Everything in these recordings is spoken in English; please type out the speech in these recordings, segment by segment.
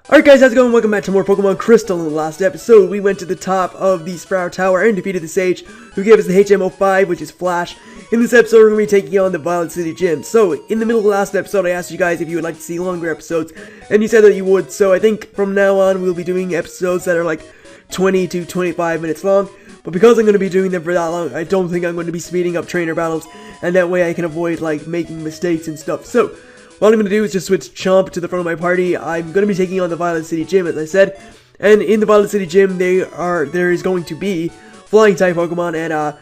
Alright guys, how's it going? Welcome back to more Pokemon Crystal. In the last episode, we went to the top of the Sprout Tower and defeated the Sage, who gave us the HM05, which is Flash. In this episode, we're going to be taking on the Violet City Gym. So, in the middle of the last episode, I asked you guys if you would like to see longer episodes, and you said that you would. So, I think from now on, we'll be doing episodes that are like 20 to 25 minutes long. But because I'm going to be doing them for that long, I don't think I'm going to be speeding up trainer battles, and that way I can avoid, like, making mistakes and stuff. So, what I'm going to do is just switch Chomp to the front of my party. I'm going to be taking on the Violet City Gym, as I said. And in the Violet City Gym, there is going to be Flying-type Pokemon, and,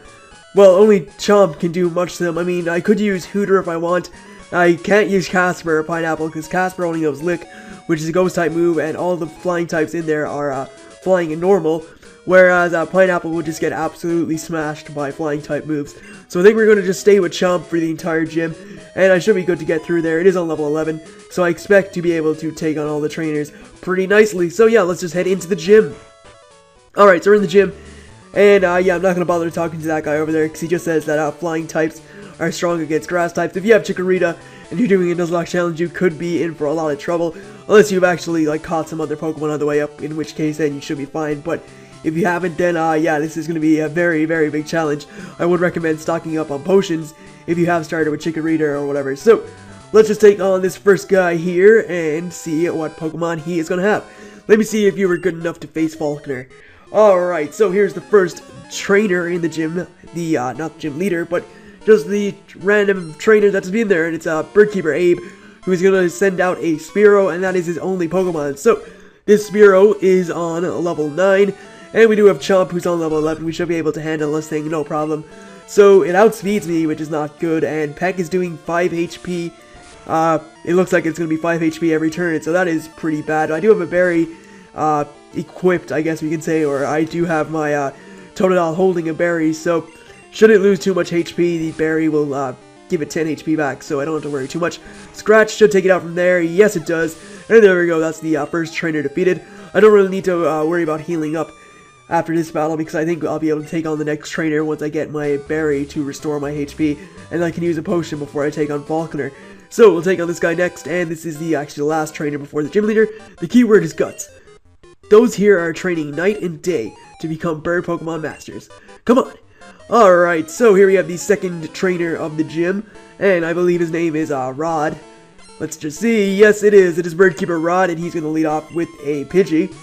well, only Chomp can do much to them. I mean, I could use Hooter if I want. I can't use Casper or Pineapple, because Casper only knows Lick, which is a Ghost-type move, and all the Flying types in there are, Flying and Normal. Whereas, Pineapple would just get absolutely smashed by Flying-type moves. So I think we're going to just stay with Chomp for the entire gym, and I should be good to get through there. It is on level 11, so I expect to be able to take on all the trainers pretty nicely. So yeah, let's just head into the gym. Alright, so we're in the gym, and yeah, I'm not going to bother talking to that guy over there, because he just says that Flying types are strong against Grass types. If you have Chikorita, and you're doing a Nuzlocke challenge, you could be in for a lot of trouble, unless you've actually, like, caught some other Pokemon on the way up, in which case then you should be fine. But if you haven't, then, yeah, this is going to be a very, very big challenge. I would recommend stocking up on potions if you have started with Chikorita or whatever. So, let's just take on this first guy here and see what Pokemon he is going to have. Let me see if you were good enough to face Falkner. Alright, so here's the first trainer in the gym. Not the gym leader, but just the random trainer that's been there. And it's Birdkeeper Abe, who's going to send out a Spearow, and that is his only Pokemon. So, this Spearow is on level 9. And we do have Chomp, who's on level 11. We should be able to handle this thing, no problem. So, it outspeeds me, which is not good. And Peck is doing 5 HP. It looks like it's going to be 5 HP every turn, so that is pretty bad. I do have a berry equipped, I guess we can say. Or I do have my Totodile holding a berry. So, should it lose too much HP, the berry will give it 10 HP back. So, I don't have to worry too much. Scratch should take it out from there. Yes, it does. And there we go. That's the first trainer defeated. I don't really need to worry about healing up after this battle, because I think I'll be able to take on the next trainer once I get my berry to restore my HP, and I can use a potion before I take on Falkner. So we'll take on this guy next, and this is actually the last trainer before the gym leader. The keyword is Guts. Those here are training night and day to become bird Pokemon masters. Come on! Alright, so here we have the second trainer of the gym, and I believe his name is Rod. Let's just see. Yes, it is. It is Birdkeeper Rod, and he's going to lead off with a Pidgey.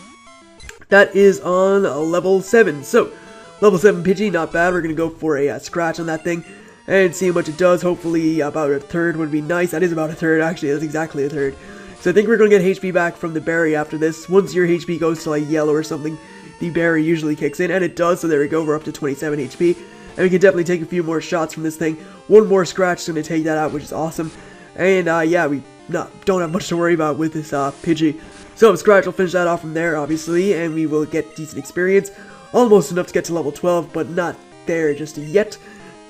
That is on level 7. So, level 7 Pidgey, not bad. We're going to go for a scratch on that thing and see how much it does. Hopefully, about a third would be nice. That is about a third, actually. That's exactly a third. So, I think we're going to get HP back from the berry after this. Once your HP goes to, like, yellow or something, the berry usually kicks in, and it does. So, there we go. We're up to 27 HP. And we can definitely take a few more shots from this thing. One more scratch is going to take that out, which is awesome. And, yeah, we don't have much to worry about with this Pidgey. So, Scratch will finish that off from there, obviously, and we will get decent experience. Almost enough to get to level 12, but not there just yet.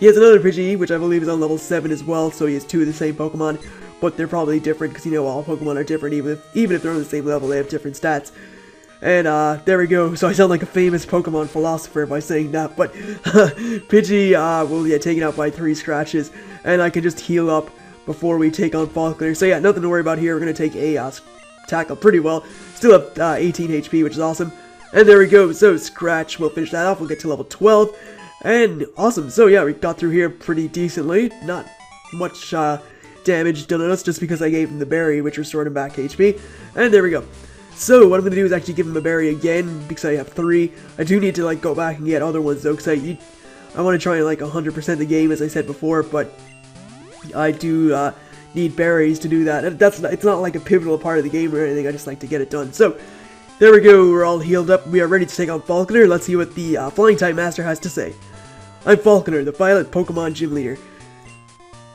He has another Pidgey, which I believe is on level 7 as well, so he has 2 of the same Pokemon, but they're probably different, because, you know, all Pokemon are different, even if they're on the same level, they have different stats. And, there we go. So I sound like a famous Pokemon philosopher by saying that, but Pidgey will get taken out by 3 scratches, and I can just heal up before we take on Falkner. So yeah, nothing to worry about here. We're going to take a tackle pretty well. Still have 18 HP, which is awesome. And there we go. So Scratch will finish that off. We'll get to level 12. And awesome. So yeah, we got through here pretty decently. Not much damage done on us just because I gave him the berry, which restored him back HP. And there we go. So what I'm going to do is actually give him a berry again because I have 3. I do need to like go back and get other ones though, because I want to try and like 100% the game, as I said before, but I do need berries to do that. And it's not like a pivotal part of the game or anything. I just like to get it done. So there we go. We're all healed up. We are ready to take on Falkner. Let's see what the Flying type master has to say. I'm Falkner, the Violet Pokemon gym leader.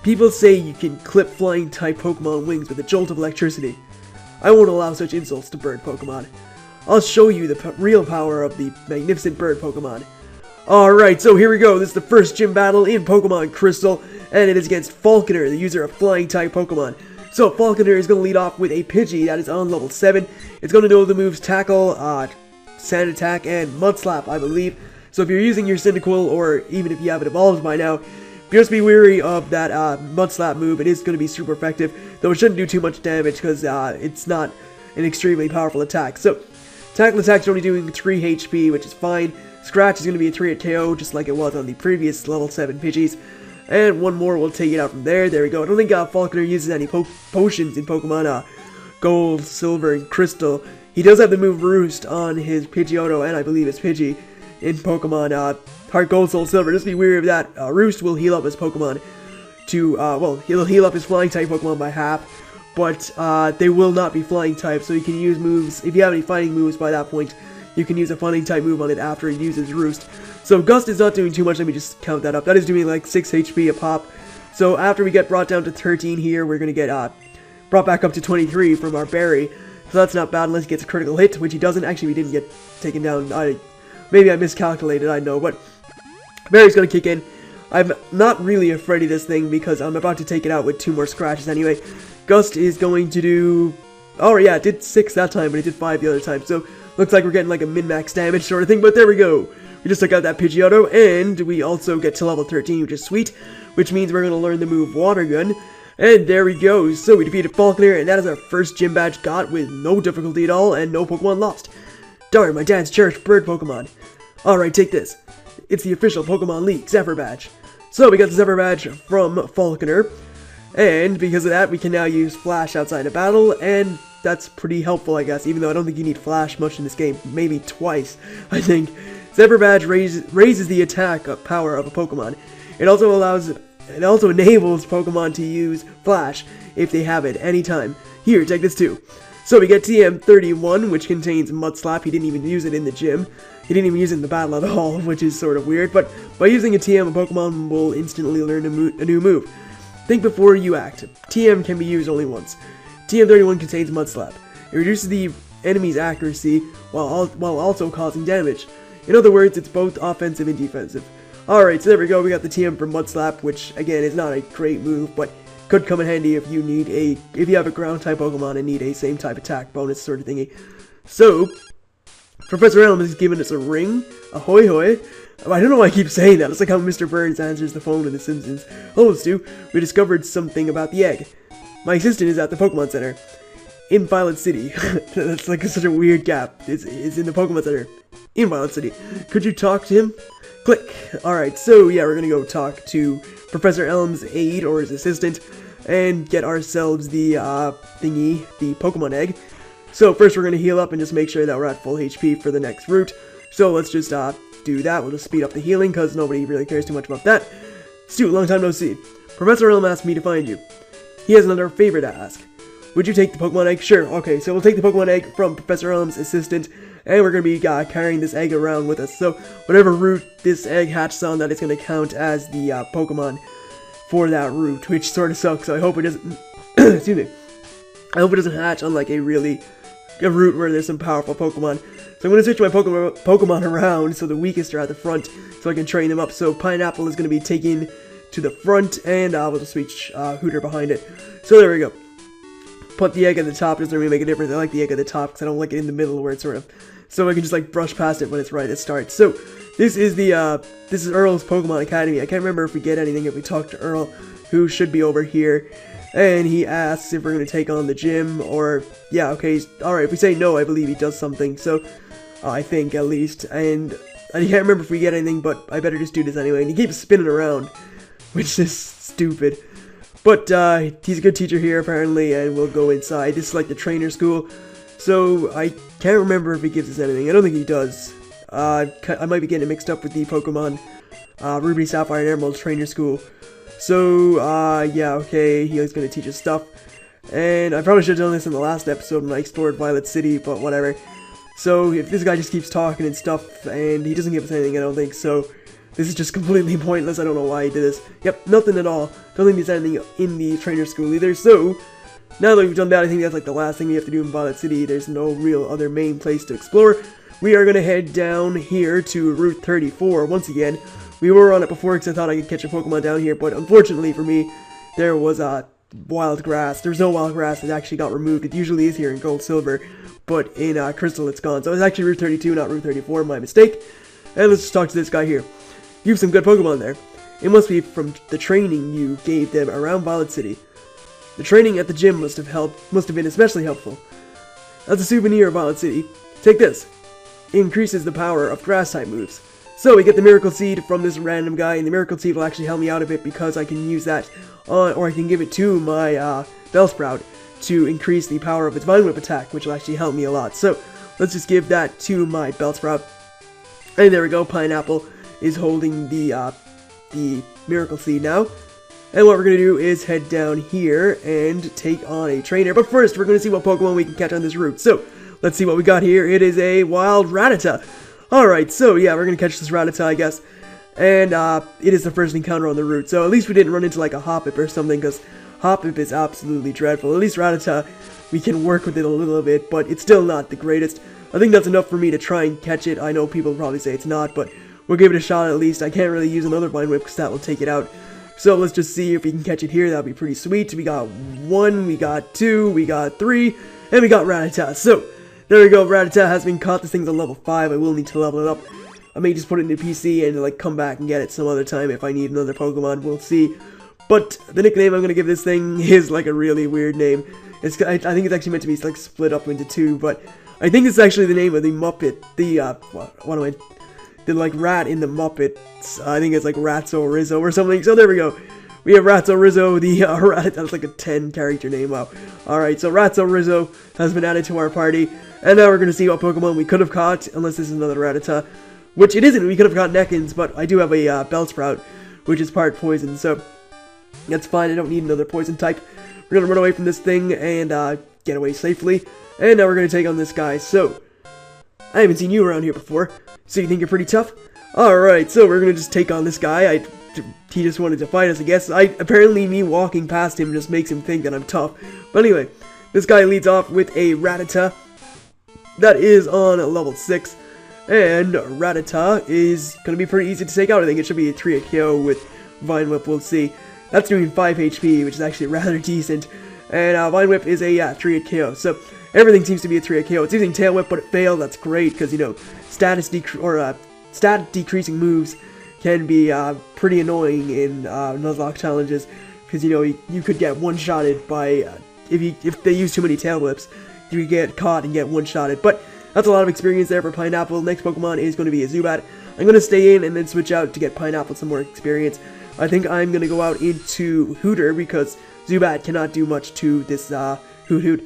People say you can clip Flying type Pokemon wings with a jolt of electricity. I won't allow such insults to bird Pokemon. I'll show you the real power of the magnificent bird Pokemon. Alright, so here we go. This is the first gym battle in Pokemon Crystal, and it is against Falkner, the user of Flying type Pokemon. So Falkner is going to lead off with a Pidgey that is on level 7. It's going to know the moves Tackle, Sand Attack, and Mud Slap, I believe. So if you're using your Cyndaquil, or even if you have it evolved by now, just be wary of that Mud Slap move. It is going to be super effective, though it shouldn't do too much damage because it's not an extremely powerful attack. So, tackle attack's only doing 3 HP, which is fine. Scratch is going to be a 3-hit KO, just like it was on the previous level 7 Pidgeys. And one more will take it out from there. There we go. I don't think Falkner uses any potions in Pokemon Gold, Silver, and Crystal. He does have the move Roost on his Pidgeotto, and I believe it's Pidgey in Pokemon Heart Gold, Soul, Silver. Just be wary of that. Roost will heal up his Pokemon to, well, he'll heal up his flying type Pokemon by half, but they will not be flying type, so you can use moves, if you have any fighting moves by that point, you can use a fighting type move on it after it uses Roost. So Gust is not doing too much, let me just count that up. That is doing like 6 HP a pop. So after we get brought down to 13 here, we're going to get brought back up to 23 from our Berry. So that's not bad unless he gets a critical hit, which he doesn't. Actually, we didn't get taken down. Maybe I miscalculated, I know, but Berry's going to kick in. I'm not really afraid of this thing because I'm about to take it out with 2 more scratches anyway. Gust is going to do... Oh yeah, it did 6 that time, but it did 5 the other time. So looks like we're getting like a min-max damage sort of thing, but there we go. We just took out that Pidgeotto, and we also get to level 13, which is sweet, which means we're going to learn the move Water Gun. And there we go. So we defeated Falkner, and that is our first gym badge got with no difficulty at all and no Pokemon lost. Darn, my dad's cherished bird Pokemon. Alright, take this. It's the official Pokemon League Zephyr badge. So we got the Zephyr badge from Falkner, and because of that we can now use Flash outside of battle, and that's pretty helpful I guess, even though I don't think you need Flash much in this game, maybe twice, I think. Zephyr badge raises the attack power of a Pokemon. It also enables Pokemon to use Flash if they have it anytime. Here, take this too. So we get TM31, which contains Mud Slap. He didn't even use it in the gym. He didn't even use it in the battle at all, which is sort of weird. But by using a TM, a Pokemon will instantly learn a new move. Think before you act. TM can be used only once. TM31 contains Mud Slap. It reduces the enemy's accuracy while also causing damage. In other words, it's both offensive and defensive. Alright, so there we go, we got the TM for Mud Slap, which again is not a great move, but could come in handy if you need if you have a ground type Pokemon and need a same type attack bonus sort of thingy. So, Professor Elm has given us a ring, a hoy hoy. I don't know why I keep saying that, it's like how Mr. Burns answers the phone in The Simpsons. Hello Stu, we discovered something about the egg. My assistant is at the Pokemon Center. In Violet City. That's like such a weird gap. It's in the Pokemon Center. In Violet City. Could you talk to him? Click. Alright, so yeah, we're gonna go talk to Professor Elm's aide, or his assistant, and get ourselves the thingy, the Pokemon egg. So first we're gonna heal up and just make sure that we're at full HP for the next route. So let's just do that. We'll just speed up the healing, because nobody really cares too much about that. Stu, long time no see. Professor Elm asked me to find you. He has another favor to ask. Would you take the Pokemon egg? Sure, okay, so we'll take the Pokemon egg from Professor Elm's assistant, and we're going to be carrying this egg around with us. So whatever route this egg hatches on, that is going to count as the Pokemon for that route, which sort of sucks. So I hope it doesn't, excuse me, I hope it doesn't hatch on like a route where there's some powerful Pokemon. So I'm going to switch my Pokemon around so the weakest are at the front, so I can train them up. So Pineapple is going to be taken to the front, and we'll just switch Hooter behind it. So there we go. Put the egg at the top, doesn't really make a difference. I like the egg at the top because I don't like it in the middle where it's sort of, so I can just like brush past it when it's right at start. So this is Earl's Pokémon Academy. I can't remember if we get anything if we talk to Earl, who should be over here, and he asks if we're going to take on the gym, or yeah, okay, alright, if we say no, I believe he does something, so I think at least, and I can't remember if we get anything, but I better just do this anyway. And he keeps spinning around, which is stupid. But he's a good teacher here apparently, and we'll go inside. This is like the trainer school, so I can't remember if he gives us anything. I don't think he does. I might be getting it mixed up with the Pokemon Ruby, Sapphire, and Emerald trainer school. So yeah, okay, he's going to teach us stuff. And I probably should have done this in the last episode when I explored Violet City, but whatever. So if this guy just keeps talking and stuff, and he doesn't give us anything, I don't think so. This is just completely pointless. I don't know why he did this. Yep, nothing at all. Don't think there's anything in the trainer school either. So, now that we've done that, I think that's like the last thing we have to do in Violet City. There's no real other main place to explore. We are going to head down here to Route 34 once again. We were on it before because I thought I could catch a Pokemon down here, but unfortunately for me, there was wild grass. There's no wild grass. It actually got removed. It usually is here in Gold, Silver, but in Crystal it's gone. So it's actually Route 32, not Route 34. My mistake. And let's just talk to this guy here. You have some good Pokemon there. It must be from the training you gave them around Violet City. The training at the gym must have been especially helpful. As a souvenir of Violet City, take this. It increases the power of grass-type moves. So we get the Miracle Seed from this random guy, and the Miracle Seed will actually help me out a bit because I can use that on, or I can give it to my Bellsprout to increase the power of its Vine Whip attack, which will actually help me a lot. So let's just give that to my Bellsprout. And there we go, Pineapple is holding the Miracle Seed now. And what we're going to do is head down here and take on a trainer. But first, we're going to see what Pokemon we can catch on this route. So, let's see what we got here. It is a wild Rattata. Alright, so yeah, we're going to catch this Rattata, I guess. And it is the first encounter on the route. So at least we didn't run into like a Hoppip or something, because Hoppip is absolutely dreadful. At least Rattata, we can work with it a little bit, but it's still not the greatest. I think that's enough for me to try and catch it. I know people probably say it's not, but we'll give it a shot at least. I can't really use another Vine Whip because that will take it out. So let's just see if we can catch it here. That'd be pretty sweet. We got 1, we got 2, we got 3, and we got Rattata. So there we go. Rattata has been caught. This thing's on level 5. I will need to level it up. I may just put it in the PC and like come back and get it some other time if I need another Pokemon. We'll see. But the nickname I'm gonna give this thing is like a really weird name. I think it's actually meant to be like split up into 2, but I think it's actually the name of the Muppet. The like rat in the Muppets. I think it's like Ratso Rizzo or something. So there we go. We have Ratso Rizzo, the rat. That's like a 10 character name. Wow. Alright, so Ratso Rizzo has been added to our party. And now we're going to see what Pokemon we could have caught, unless this is another Rattata. Which it isn't. We could have caught Nekins, but I do have a Bellsprout, which is part poison. So that's fine. I don't need another poison type. We're going to run away from this thing and get away safely. And now we're going to take on this guy. So I haven't seen you around here before. So you think you're pretty tough? Alright, so we're gonna just take on this guy. He just wanted to fight us, I guess. Apparently me walking past him just makes him think that I'm tough. But anyway, this guy leads off with a Rattata. That is on level 6. And Rattata is gonna be pretty easy to take out. I think it should be a 3-hit KO with Vine Whip, we'll see. That's doing 5 HP, which is actually rather decent. And Vine Whip is a 3-hit KO. So everything seems to be a 3-hit KO. It's using Tail Whip, but it failed. That's great, because, you know, stat decreasing moves can be pretty annoying in Nuzlocke challenges, because, you know, you could get one-shotted by, if they use too many Tail Whips, you get caught and get one-shotted. But that's a lot of experience there for Pineapple. Next Pokemon is going to be a Zubat. I'm going to stay in and then switch out to get Pineapple some more experience. I think I'm going to go out into Hooter, because Zubat cannot do much to this Hoot.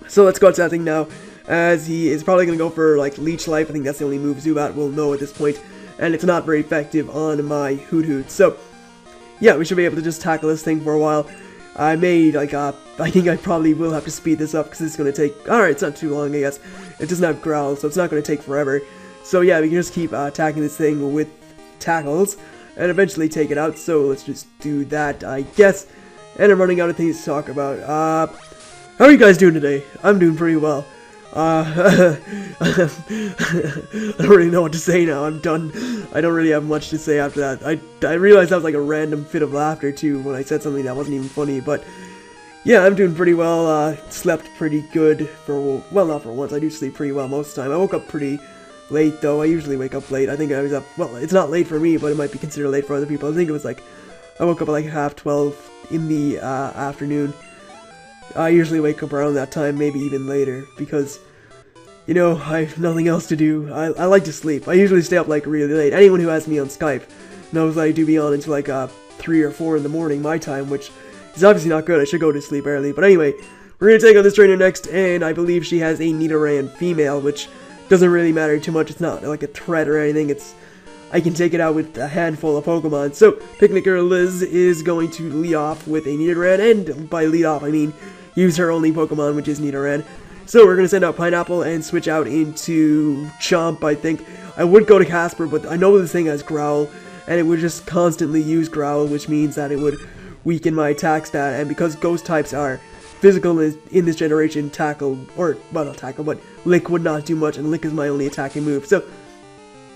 So let's go out to that thing now, as he is probably going to go for like Leech Life. I think that's the only move Zubat will know at this point, and it's not very effective on my Hoot. So yeah, we should be able to just tackle this thing for a while. I may like I think I probably will have to speed this up, because it's going to take, alright, it's not too long, I guess. It doesn't have Growl, so it's not going to take forever. So yeah, we can just keep attacking this thing with tackles and eventually take it out. So let's just do that, I guess. And I'm running out of things to talk about. How are you guys doing today? I'm doing pretty well. I don't really know what to say now. I'm done. I don't really have much to say after that. I realized that was like a random fit of laughter too when I said something that wasn't even funny, but yeah, I'm doing pretty well. Slept pretty good for, well, not for once. I do sleep pretty well most of the time. I woke up pretty late though. I usually wake up late. I think I was up, well, it's not late for me, but it might be considered late for other people. I think it was like, I woke up at like 12:30 in the afternoon. I usually wake up around that time, maybe even later, because, you know, I have nothing else to do. I like to sleep. I usually stay up like really late. Anyone who has me on Skype knows I do be on until like 3 or 4 in the morning my time, which is obviously not good. I should go to sleep early. But anyway, we're going to take on this trainer next, and I believe she has a Nidoran female, which doesn't really matter too much. It's not like a threat or anything. I can take it out with a handful of Pokemon. So, Picnicker Liz is going to lead off with a Nidoran, and by lead off I mean use her only Pokemon, which is Nidoran. So we're going to send out Pineapple and switch out into Chomp, I think. I would go to Casper, but I know this thing has Growl, and it would just constantly use Growl, which means that it would weaken my attack stat, and because Ghost types are physical in this generation, Tackle, or, well, not Tackle, but Lick would not do much, and Lick is my only attacking move. So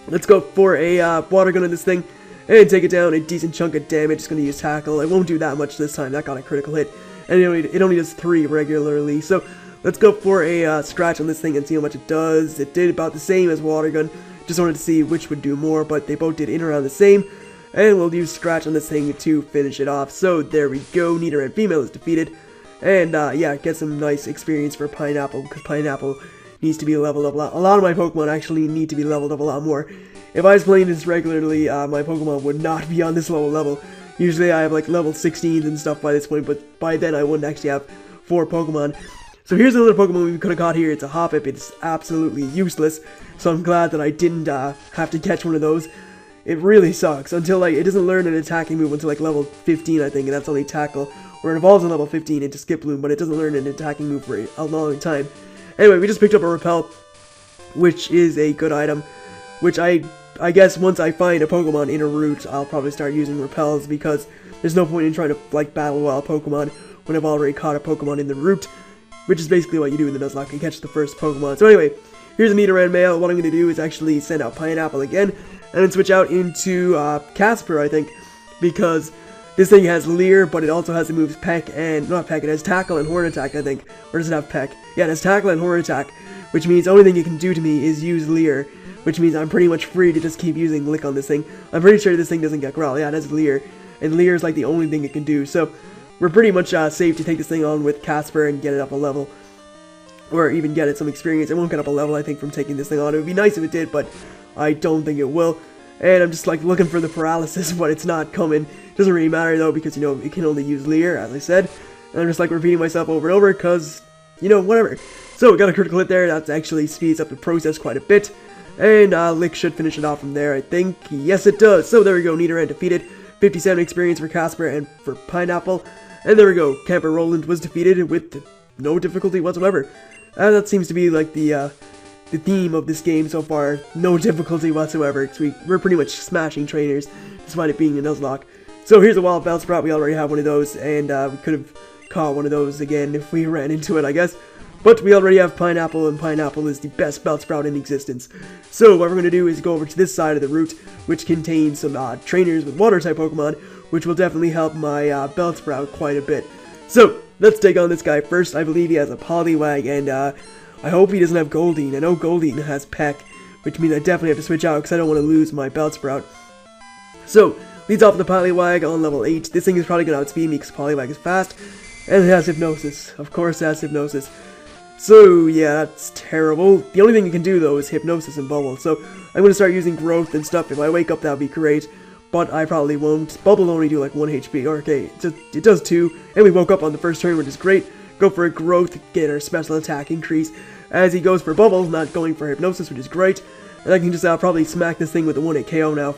let's go for a Water Gun on this thing, and take it down a decent chunk of damage. It's going to use Tackle. It won't do that much this time. That got a critical hit. And it only does 3 regularly. So let's go for a scratch on this thing and see how much it does. It did about the same as Water Gun. Just wanted to see which would do more, but they both did in around the same. And we'll use scratch on this thing to finish it off. So there we go. Nidoran female is defeated. And yeah, get some nice experience for Pineapple, because Pineapple needs to be leveled up a lot. A lot of my Pokemon actually need to be leveled up a lot more. If I was playing this regularly, my Pokemon would not be on this level. Usually I have like level 16s and stuff by this point, but by then I wouldn't actually have 4 Pokemon. So here's another Pokemon we could have caught here. It's a Hoppip. It's absolutely useless, so I'm glad that I didn't have to catch one of those. It really sucks until like it doesn't learn an attacking move until like level 15, I think, and that's only Tackle, where it evolves on level 15 into Skiploom, but it doesn't learn an attacking move for a long time. Anyway, we just picked up a Repel, which is a good item, which I guess once I find a Pokemon in a route, I'll probably start using Repels, because there's no point in trying to like battle wild Pokemon when I've already caught a Pokemon in the route, which is basically what you do in the Nuzlocke, you catch the first Pokemon. So anyway, here's a Nidoran mail. What I'm going to do is actually send out Pineapple again, and then switch out into Casper, I think, because this thing has Leer, but it also has the moves Peck and, not Peck, it has Tackle and Horn Attack, I think. Or does it have Peck? Yeah, it has Tackle and Horn Attack, which means the only thing you can do to me is use Leer, which means I'm pretty much free to just keep using Lick on this thing. I'm pretty sure this thing doesn't get Growl. Yeah, it has Leer, and Leer is like the only thing it can do, so we're pretty much safe to take this thing on with Casper and get it up a level. Or even get it some experience. It won't get up a level, I think, from taking this thing on. It would be nice if it did, but I don't think it will. And I'm just like looking for the paralysis, but it's not coming. Doesn't really matter though, because you know it can only use Leer, as I said. And I'm just like repeating myself over and over, because you know, whatever. So we got a critical hit there. That actually speeds up the process quite a bit. And Lick should finish it off from there, I think. Yes, it does. So there we go. Nidoran defeated. 57 experience for Casper and for Pineapple. And there we go. Camper Roland was defeated with no difficulty whatsoever. And that seems to be like the theme of this game so far. No difficulty whatsoever. Cause we're pretty much smashing trainers, despite it being a Nuzlocke. So here's a Wild Bellsprout. We already have one of those, and we could have caught one of those again if we ran into it, I guess. But we already have Pineapple, and Pineapple is the best Bellsprout in existence. So what we're going to do is go over to this side of the route, which contains some trainers with Water-type Pokemon, which will definitely help my Bellsprout quite a bit. So let's take on this guy first. I believe he has a Poliwag, and I hope he doesn't have Goldeen. I know Goldeen has Peck, which means I definitely have to switch out because I don't want to lose my Bellsprout. So, leads off with the Poliwag on level 8. This thing is probably going to outspeed me because Poliwag is fast, and it has Hypnosis. Of course it has Hypnosis. So, yeah, that's terrible. The only thing you can do, though, is Hypnosis and Bubble. So, I'm going to start using Growth and stuff. If I wake up, that would be great. But I probably won't. Bubble will only do like 1 HP. Okay, it does 2. And we woke up on the first turn, which is great. Go for a Growth, get our special attack increase. As he goes for Bubble, not going for Hypnosis, which is great. And I can just probably smack this thing with a 1-hit KO now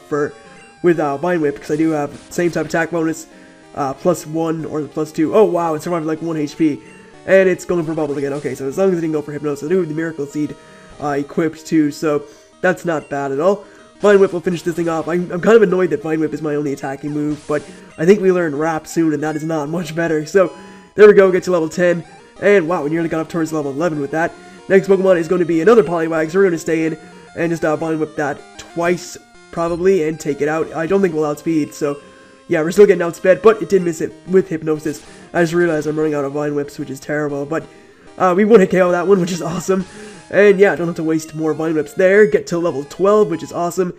with Vine Whip, because I do have the same type of attack bonus, +1 or +2. Oh wow, it survived like 1 HP. And it's going for Bubble again. Okay, so as long as it didn't go for Hypnosis, I do have the Miracle Seed equipped too, so that's not bad at all. Vine Whip will finish this thing off. I'm kind of annoyed that Vine Whip is my only attacking move, but I think we learn Wrap soon, and that is not much better. So, there we go, get to level 10, and wow, we nearly got up towards level 11 with that. Next Pokemon is going to be another Poliwag, so we're going to stay in and just Vine Whip that twice, probably, and take it out. I don't think we'll outspeed, so yeah, we're still getting outsped, but it did miss it with Hypnosis. I just realized I'm running out of Vine Whips, which is terrible, but we 1-hit KO that one, which is awesome. And yeah, don't have to waste more Vine Whips there. Get to level 12, which is awesome.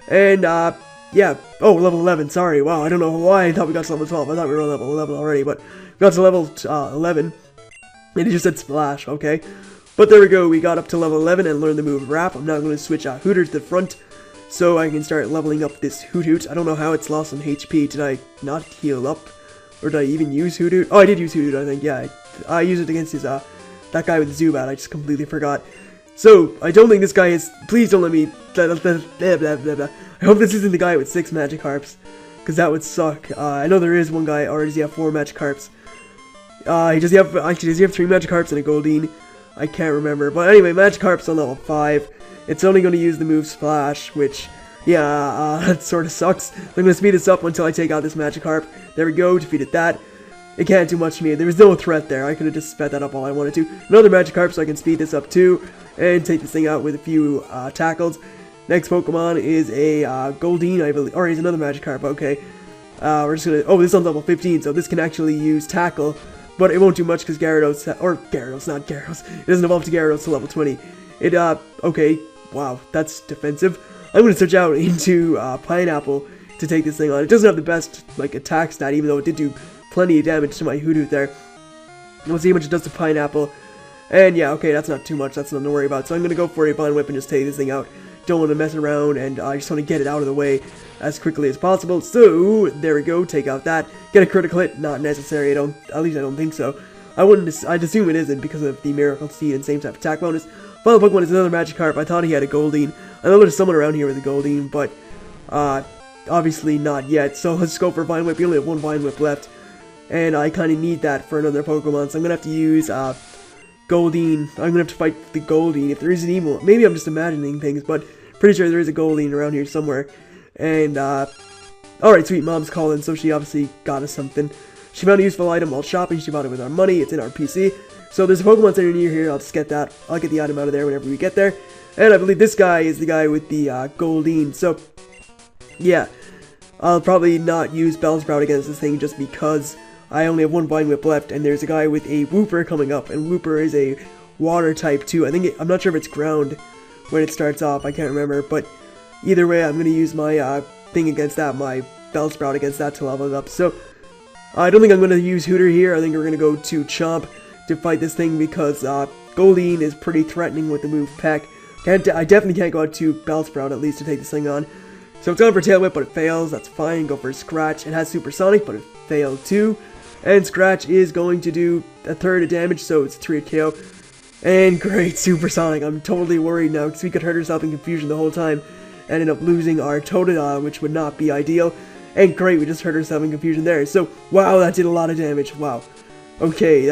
And yeah, oh, level 11, sorry. Wow, I don't know why I thought we got to level 12. I thought we were on level 11 already, but we got to level 11. And it just said Splash, okay. But there we go, we got up to level 11 and learned the move Wrap. I'm now going to switch Hooter to the front, so I can start leveling up this Hoot. I don't know how it's lost some HP. Did I not heal up? Or did I even use Hoot? Oh, I did use Hoot, I think, yeah. I used it against his, that guy with Zubat. I just completely forgot. So, I don't think this guy is... Please don't let me... Blah, blah, blah, blah, blah. I hope this isn't the guy with 6 Magikarps, because that would suck. I know there is one guy, or does he have 4 Magikarps? Does he have 3 Magikarps and a Goldeen? I can't remember. But anyway, Magikarp's on level 5. It's only going to use the move Splash, which... Yeah, that sort of sucks. I'm going to speed this up until I take out this Magikarp. There we go, defeated that. It can't do much to me. There was no threat there. I could have just sped that up all I wanted to. Another Magikarp, so I can speed this up too. And take this thing out with a few tackles. Next Pokemon is a Goldeen, I believe. Or he's another Magikarp, okay. We're just going to... Oh, this is on level 15, so this can actually use Tackle. But it won't do much because Gyarados... Or Gyarados, not Gyarados. It doesn't evolve to Gyarados to level 20. It, okay. Wow, that's defensive. I'm going to switch out into Pineapple to take this thing on. It doesn't have the best, like, attack stat, even though it did do plenty of damage to my Hoot there. We'll see how much it does to pineapple. And yeah, okay, that's not too much. That's nothing to worry about. So I'm going to go for a Vine Whip and just take this thing out. Don't want to mess around, and I just want to get it out of the way as quickly as possible. So, there we go. Take out that. Get a critical hit. Not necessary. At least I don't think so. I'd assume it isn't because of the Miracle Seed and same type attack bonus. Final Pokemon is another Magikarp. I thought he had a Goldeen. I know there's someone around here with a Goldeen, but obviously not yet. So let's go for Vine Whip. We only have one Vine Whip left, and I kind of need that for another Pokemon. So I'm gonna have to use Goldeen. I'm gonna have to fight the Goldeen if there is an evil. Maybe I'm just imagining things, but pretty sure there is a Goldeen around here somewhere. And alright, sweet, Mom's calling, so she obviously got us something. She found a useful item while shopping. She bought it with our money. It's in our PC. So there's a Pokemon Center near here. I'll just get that. I'll get the item out of there whenever we get there. And I believe this guy is the guy with the Goldeen. So yeah, I'll probably not use Bellsprout against this thing just because I only have one Vine Whip left, and there's a guy with a Wooper coming up, and Wooper is a water type too. I'm not sure if it's ground when it starts off, I can't remember, but either way, I'm going to use my thing against that, my Bellsprout against that to level it up. So I don't think I'm going to use Hooter here. I think we're going to go to Chomp to fight this thing because Goldeen is pretty threatening with the move Peck. I definitely can't go out to Bellsprout at least to take this thing on. So it's gone for Tail Whip, but it fails. That's fine. Go for Scratch. It has Supersonic, but it failed too. And Scratch is going to do a third of damage, so it's 3 KO. And great, Supersonic. I'm totally worried now, because we could hurt ourselves in confusion the whole time and end up losing our Totodile, which would not be ideal. And great, we just hurt ourselves in confusion there. So, wow, that did a lot of damage. Wow. Okay,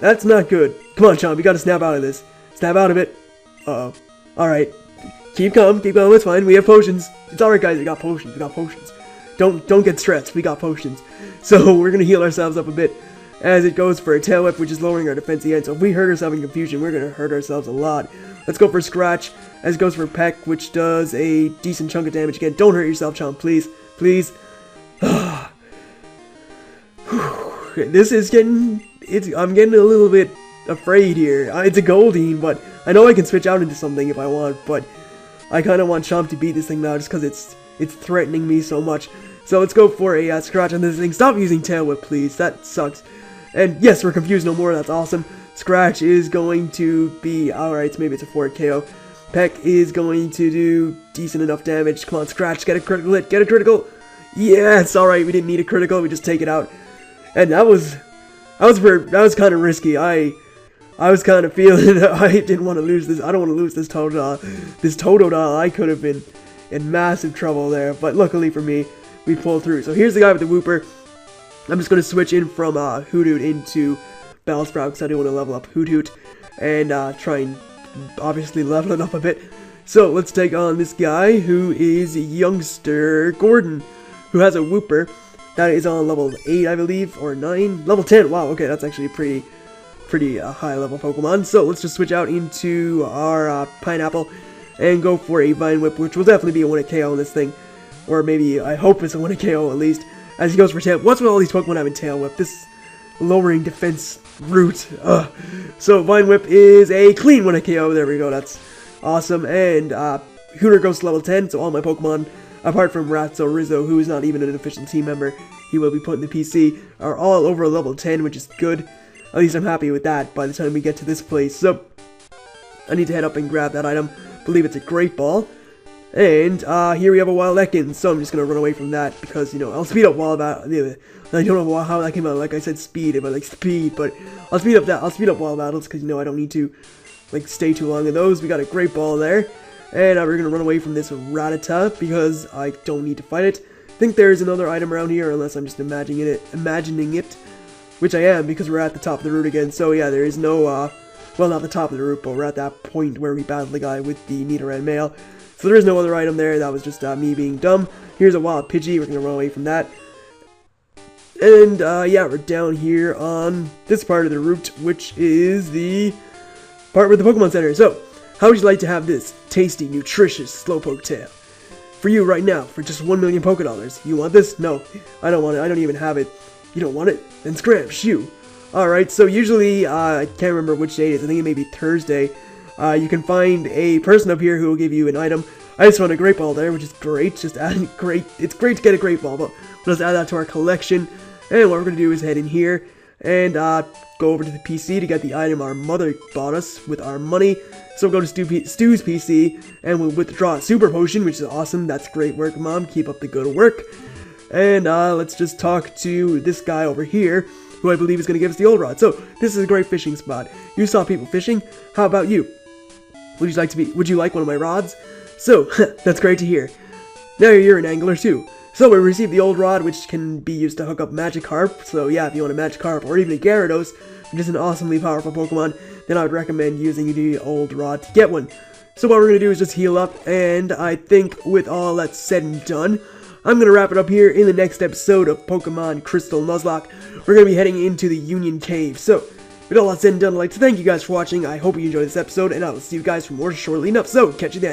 that's not good. Come on, Chomp, you gotta snap out of this. Snap out of it. Uh-oh. Alright. Keep calm, it's fine. We have potions. It's alright, guys, we got potions. Don't get stressed, we got potions. So we're gonna heal ourselves up a bit as it goes for a Tail Whip, which is lowering our defense again. So if we hurt ourselves in confusion, we're gonna hurt ourselves a lot. Let's go for Scratch as it goes for Peck, which does a decent chunk of damage again. Don't hurt yourself, Chomp, please. Please. This is I'm getting a little bit afraid here. It's a Goldeen, but I know I can switch out into something if I want, but I kind of want Chomp to beat this thing now just because it's threatening me so much. So let's go for a Scratch on this thing. Stop using Tail Whip, please. That sucks. And yes, we're confused no more. That's awesome. Scratch is going to be alright. So maybe it's a 4 KO. Peck is going to do decent enough damage. Come on, Scratch. Get a critical hit. Get a critical. Yes, alright. We didn't need a critical. We just take it out. And that was kind of risky. I was kind of feeling I didn't want to lose this. I don't want to lose this Totodile. I could have been in massive trouble there, but luckily for me, we pulled through. So here's the guy with the Wooper. I'm just going to switch in from Hoothoot into Bellsprout because I do want to level up Hoothoot and try and obviously level it up a bit. So let's take on this guy who is youngster Gordon, who has a Wooper that is on level 8, I believe, or 9, level 10. Wow, okay, that's actually a pretty high level Pokemon. So let's just switch out into our Pineapple and go for a Vine Whip, which will definitely be a 1 KO on this thing. Or maybe, I hope it's a 1 KO at least, as he goes for Tail. What's with all these Pokemon having Tail Whip? This lowering defense route. So Vine Whip is a clean 1 KO. There we go, that's awesome. And Hooter goes to level 10, so all my Pokemon, apart from Ratso Rizzo, who is not even an official team member, he will be put in the PC, are all over level 10, which is good. At least I'm happy with that by the time we get to this place. So I need to head up and grab that item. I believe it's a Great Ball. And here we have a Wild Ekans, so I'm just going to run away from that because, you know, I'll speed up Wild Battles. I don't know how that came out, like I said speed, but like speed, but I'll speed up Wild Battles because, you know, I don't need to, like, stay too long in those. We got a Great Ball there, and we're going to run away from this Rattata because I don't need to fight it. I think there's another item around here, unless I'm just imagining it, which I am because we're at the top of the route again, so yeah, there is no, well, not the top of the route, but we're at that point where we battled the guy with the Nidoran male. So there is no other item there, that was just me being dumb. Here's a Wild Pidgey, we're going to run away from that. And yeah, we're down here on this part of the route, which is the part with the Pokemon Center. So, how would you like to have this tasty, nutritious Slowpoke tail? For you right now, for just 1 million Pokédollars. You want this? No, I don't want it, I don't even have it. You don't want it? Then scram, shoo. Alright, so usually, I can't remember which day it is, I think it may be Thursday. You can find a person up here who will give you an item. I just found a Great Ball there, which is great. Just adding great. It's great to get a Great Ball, but let's add that to our collection. And what we're going to do is head in here and go go over to the PC to get the item our mother bought us with our money. So we'll go to Stu's PC, and we'll withdraw a super potion, which is awesome. That's great work, Mom. Keep up the good work. And let's just talk to this guy over here, who I believe is going to give us the old rod. So this is a great fishing spot. You saw people fishing. How about you? Would you like one of my rods? So, that's great to hear. Now you're an angler too. So we received the old rod, which can be used to hook up Magikarp. So yeah, if you want a Magikarp or even a Gyarados, which is an awesomely powerful Pokemon, then I would recommend using the old rod to get one. So what we're going to do is just heal up, and I think with all that's said and done, I'm going to wrap it up here in the next episode of Pokemon Crystal Nuzlocke. We're going to be heading into the Union Cave. So, with all that said and done, I'd like to thank you guys for watching. I hope you enjoyed this episode, and I will see you guys for more shortly enough. So, catch you then.